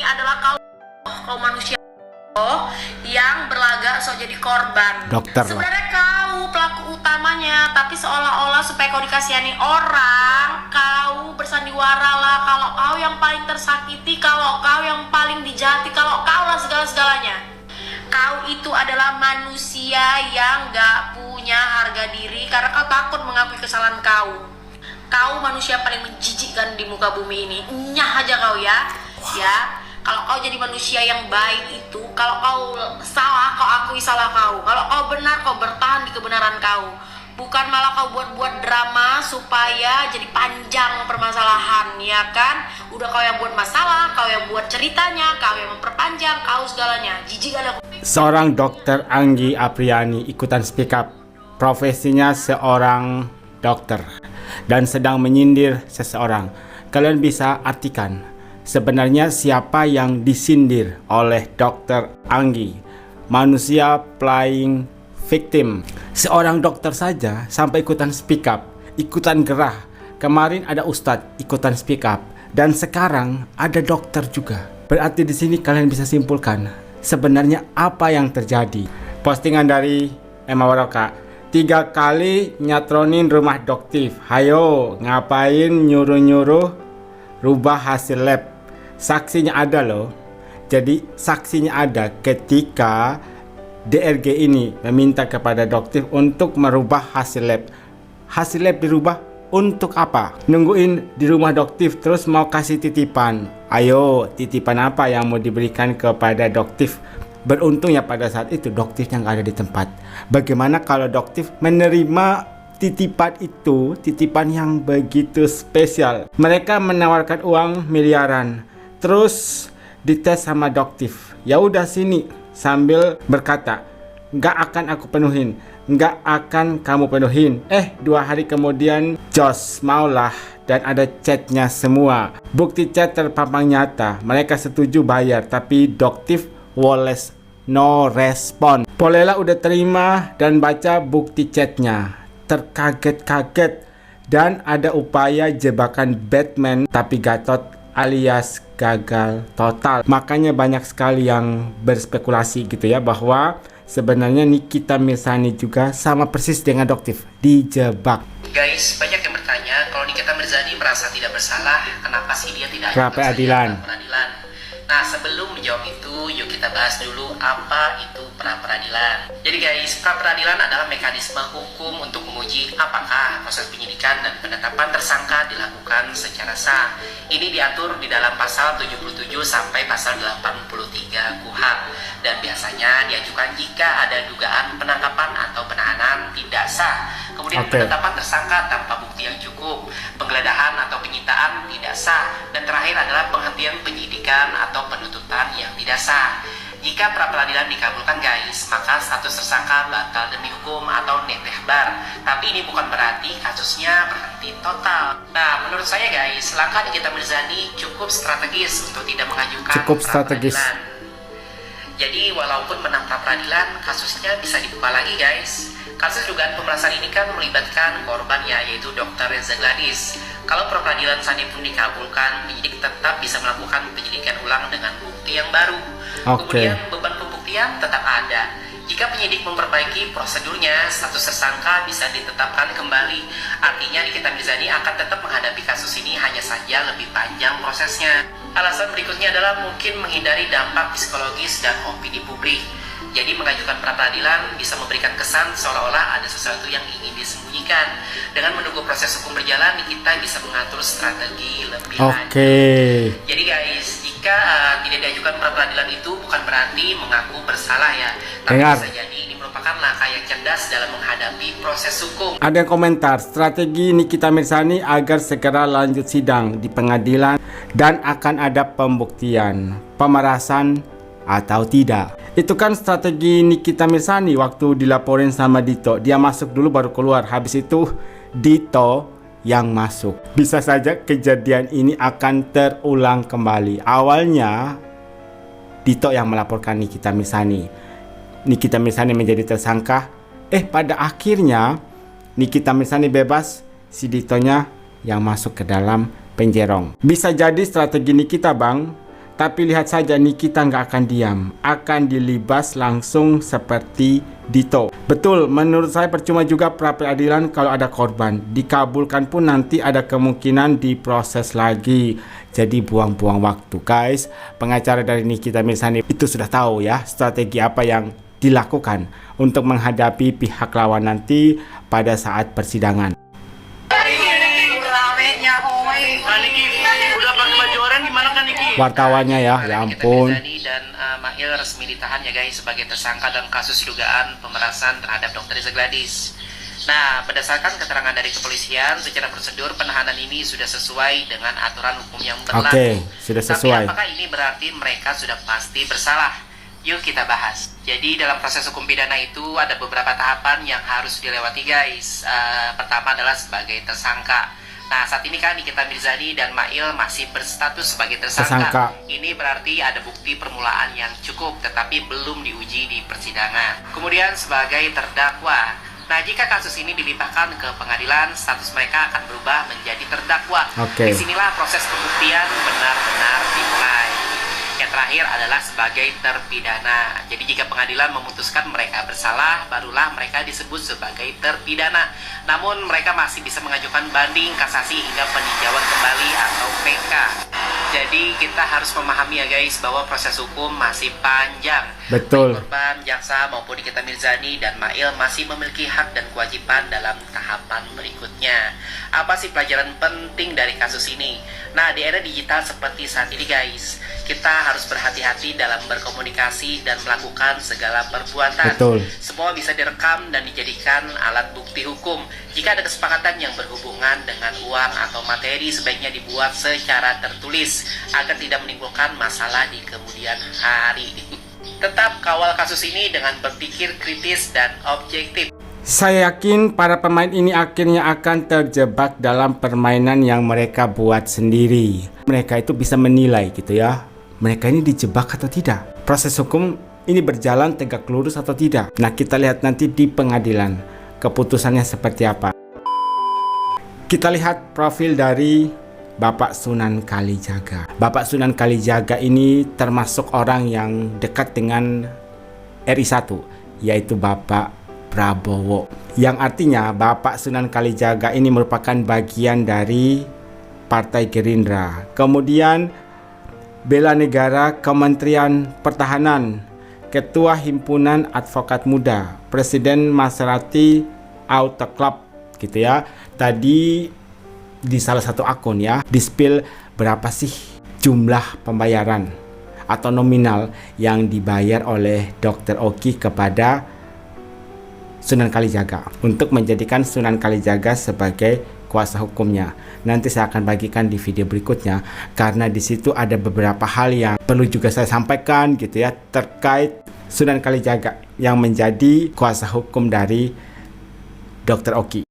adalah kau manusia yang berlagak so jadi korban. Dokter. Sebenarnya kau pelaku utamanya, tapi seolah-olah supaya kau dikasihani orang, kau bersandiwara lah kalau kau yang paling tersakiti, kalau kau yang paling dijati, kalau kau lah segala-segalanya. Kau itu adalah manusia yang gak punya harga diri karena kau takut mengakui kesalahan kau. Kau manusia paling menjijikkan di muka bumi ini. Nyah aja kau ya. Ya. Kalau kau jadi manusia yang baik itu, kalau kau salah, kau akui salah kau. Kalau kau benar, kau bertahan di kebenaran kau. Bukan malah kau buat-buat drama supaya jadi panjang permasalahan, ya kan? Udah kau yang buat masalah, kau yang buat ceritanya, kau yang memperpanjang, kau segalanya. Jijik ada. Seorang dokter Anggi Apriani ikutan speak up. Profesinya seorang dokter dan sedang menyindir seseorang. Kalian bisa artikan sebenarnya siapa yang disindir oleh dokter Anggi? Manusia playing victim. Seorang dokter saja sampai ikutan speak up, ikutan gerah. Kemarin ada ustadz ikutan speak up, dan sekarang ada dokter juga. Berarti di sini kalian bisa simpulkan sebenarnya apa yang terjadi. Postingan dari Emma Waroka, 3 kali nyatronin rumah doktif. Hayo, ngapain nyuruh-nyuruh rubah hasil lab? Saksinya ada loh. Jadi saksinya ada ketika DRG ini meminta kepada doktif untuk merubah hasil lab. Hasil lab dirubah untuk apa? Nungguin di rumah doktif terus mau kasih titipan. Ayo, titipan apa yang mau diberikan kepada doktif? Beruntungnya pada saat itu doktifnya nggak ada di tempat. Bagaimana kalau doktif menerima titipan itu, titipan yang begitu spesial? Mereka menawarkan uang miliaran, terus dites sama doktif. Ya udah sini, sambil berkata, nggak akan aku penuhin, nggak akan kamu penuhin. 2 hari kemudian jos maulah, dan ada chatnya semua. Bukti chat terpampang nyata. Mereka setuju bayar, tapi doktif woles no respon. Polela udah terima dan baca bukti chatnya, terkaget-kaget, dan ada upaya jebakan Batman, tapi Gatot alias gagal total. Makanya banyak sekali yang berspekulasi gitu ya, bahwa sebenarnya Nikita Mirzani juga sama persis dengan doktif, dijebak. Guys, banyak yang bertanya kalau Nikita Mirzani merasa tidak bersalah, kenapa sih dia tidak pra peradilan? Nah, sebelum menjawab itu, yuk kita bahas dulu apa itu pra peradilan. Jadi guys, pra peradilan adalah mekanisme hukum untuk menguji apakah proses penyidikan dan penetapan tersangka dilakukan secara sah. Ini diatur di dalam pasal 77 sampai pasal 83 KUHP, dan biasanya diajukan jika ada dugaan penangkapan atau penahanan tidak sah. Kemudian penetapan tersangka tanpa bukti yang cukup, penggeledahan atau penyitaan tidak sah, dan terakhir adalah penghentian penyidikan atau penuntutan yang tidak sah. Jika pra peradilan dikabulkan guys, maka status tersangka batal demi hukum atau netehbar. Tapi ini bukan berarti kasusnya berhenti total. Nah, menurut saya guys, langkah Nikita Mirzani cukup strategis untuk tidak mengajukan pra peradilan. Jadi walaupun menang pra peradilan, kasusnya bisa dibuka lagi guys. Kasus dugaan pemerasan ini kan melibatkan korbannya, yaitu Dr. Reza Gladys. Kalau pra peradilan Sani pun dikabulkan, penyidik tetap bisa melakukan penyelidikan ulang dengan bukti yang baru. Kemudian beban pembuktian tetap ada. Jika penyidik memperbaiki prosedurnya, status tersangka bisa ditetapkan kembali. Artinya Nikita Mirzani akan tetap menghadapi kasus ini, hanya saja lebih panjang prosesnya. Alasan berikutnya adalah mungkin menghindari dampak psikologis dan opini publik. Jadi mengajukan pra peradilan bisa memberikan kesan seolah-olah ada sesuatu yang ingin disembunyikan. Dengan menunggu proses hukum berjalan, kita bisa mengatur strategi lebih lanjut. Jadi guys, jika tidak diajukan pra peradilan itu bukan berarti mengaku bersalah ya. Tapi bisa jadi ini merupakan langkah yang cerdas dalam menghadapi proses hukum. Ada yang komentar, strategi Nikita Mirzani agar segera lanjut sidang di pengadilan dan akan ada pembuktian pemerasan atau tidak. Itu kan strategi Nikita Mirzani waktu dilaporin sama Dito. Dia masuk dulu baru keluar. Habis itu Dito yang masuk. Bisa saja kejadian ini akan terulang kembali. Awalnya Dito yang melaporkan Nikita Mirzani. Nikita Mirzani menjadi tersangka. Pada akhirnya Nikita Mirzani bebas, si Ditonya yang masuk ke dalam penjerong. Bisa jadi strategi Nikita bang. Tapi lihat saja Nikita nggak akan diam, akan dilibas langsung seperti Dito. Betul, menurut saya percuma juga pra peradilan kalau ada korban. Dikabulkan pun nanti ada kemungkinan diproses lagi. Jadi buang-buang waktu guys. Pengacara dari Nikita Mirzani itu sudah tahu ya strategi apa yang dilakukan untuk menghadapi pihak lawan nanti pada saat persidangan. Wartawannya ya ampun. Niki dan Mail resmi ditahan ya guys sebagai tersangka dalam kasus dugaan pemerasan terhadap Dr. Riza Gladys. Nah, berdasarkan keterangan dari kepolisian, secara prosedur penahanan ini sudah sesuai dengan aturan hukum yang berlaku. Oke, sudah sesuai. Tapi apakah ini berarti mereka sudah pasti bersalah? Yuk kita bahas. Jadi dalam proses hukum pidana itu ada beberapa tahapan yang harus dilewati guys. Pertama adalah sebagai tersangka. Nah, saat ini kan Nikita Mirzani dan Mail masih berstatus sebagai tersangka. Ini berarti ada bukti permulaan yang cukup tetapi belum diuji di persidangan. Kemudian sebagai terdakwa. Nah, jika kasus ini dilimpahkan ke pengadilan, status mereka akan berubah menjadi terdakwa. Disinilah proses pembuktian benar-benar dimulai. Yang terakhir adalah sebagai terpidana. Jadi jika pengadilan memutuskan mereka bersalah, barulah mereka disebut sebagai terpidana. Namun mereka masih bisa mengajukan banding, kasasi hingga peninjauan kembali atau PK. Jadi kita harus memahami ya guys bahwa proses hukum masih panjang. Betul. Baik korban, jaksa maupun Nikita Mirzani dan Mail masih memiliki hak dan kewajiban dalam tahapan berikutnya. Apa sih pelajaran penting dari kasus ini? Nah, di era digital seperti saat ini guys, kita harus berhati-hati dalam berkomunikasi dan melakukan segala perbuatan. Betul. Semua bisa direkam dan dijadikan alat bukti hukum. Jika ada kesepakatan yang berhubungan dengan uang atau materi, sebaiknya dibuat secara tertulis agar tidak menimbulkan masalah di kemudian hari. Tetap kawal kasus ini dengan berpikir kritis dan objektif. Saya yakin para pemain ini akhirnya akan terjebak dalam permainan yang mereka buat sendiri. Mereka itu bisa menilai gitu ya, mereka ini dijebak atau tidak. Proses hukum ini berjalan tegak lurus atau tidak. Nah, kita lihat nanti di pengadilan keputusannya seperti apa. Kita lihat profil dari Bapak Sunan Kalijaga. Bapak Sunan Kalijaga ini termasuk orang yang dekat dengan RI1, yaitu Bapak Prabowo. Yang artinya Bapak Sunan Kalijaga ini merupakan bagian dari Partai Gerindra. Kemudian Bela Negara, Kementerian Pertahanan, Ketua Himpunan Advokat Muda, Presiden Maserati Auto Club gitu ya. Tadi di salah satu akun ya, di-spill berapa sih jumlah pembayaran atau nominal yang dibayar oleh Dr. Oki kepada Sunan Kalijaga untuk menjadikan Sunan Kalijaga sebagai kuasa hukumnya. Nanti saya akan bagikan di video berikutnya karena di situ ada beberapa hal yang perlu juga saya sampaikan gitu ya terkait Sunan Kalijaga yang menjadi kuasa hukum dari Dr. Oki.